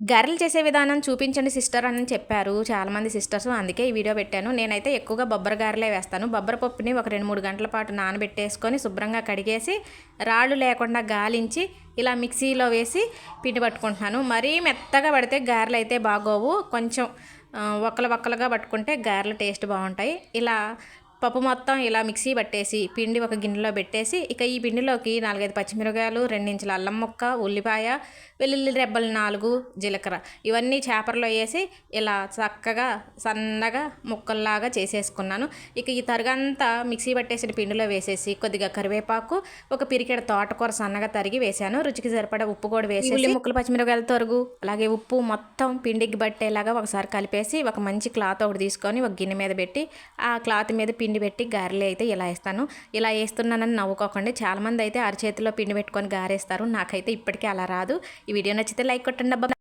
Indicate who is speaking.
Speaker 1: గారెలు చేసే విధానం చూపించండి సిస్టర్ అని చెప్పారు చాలామంది సిస్టర్స్. అందుకే ఈ వీడియో పెట్టాను. నేనైతే ఎక్కువగా బొబ్బర గారెలే వేస్తాను. బొబ్బర పప్పుని ఒక 2-3 గంటల పాటు నానబెట్టేసుకొని శుభ్రంగా కడిగేసి రాళ్ళు లేకుండా గాలించి ఇలా మిక్సీలో వేసి పిండి పట్టుకుంటున్నాను. మరీ మెత్తగా పడితే గారెలు అయితే బాగోవు. కొంచెం వక్కలుగా పట్టుకుంటే గారెలు టేస్ట్ బాగుంటాయి. ఇలా పప్పు మొత్తం ఇలా మిక్సీ పట్టేసి పిండి ఒక గిన్నెలో పెట్టేసి ఇక ఈ పిండిలోకి 4-5 పచ్చిమిరపకాయలు, 2 ఇంచుల అల్లం ముక్క, ఉల్లిపాయ, వెల్లుల్లి రెబ్బలు 4, జీలకర్ర ఇవన్నీ చేపర్లో వేసి ఇలా చక్కగా సన్నగా ముక్కల్లాగా చేసేసుకున్నాను. ఇక ఈ తరుగంతా మిక్సీ పట్టేసిన పిండిలో వేసేసి కొద్దిగా కరివేపాకు, ఒక పిరికెడ తోటకూర సన్నగా తరిగి వేసాను. రుచికి సరిపడా ఉప్పు కూడా వేసేసి ఉల్లి ముక్కలు, పచ్చిమిరపకాయల తరుగు అలాగే ఉప్పు మొత్తం పిండికి పట్టేలాగా ఒకసారి కలిపేసి ఒక మంచి క్లాత్ ఒకటి తీసుకొని ఒక గిన్నె మీద పెట్టి ఆ క్లాత్ మీద పిండి పెట్టి గారెలు అయితే ఇలా వేస్తాను. ఇలా వేస్తున్నానని నవ్వుకోకండి. చాలామంది అయితే అరచేతిలో పిండి పెట్టుకొని గారేస్తారు. నాకైతే ఇప్పటికీ అలా రాదు. ఈ వీడియో నచ్చితే లైక్ కొట్టండి అబ్బా.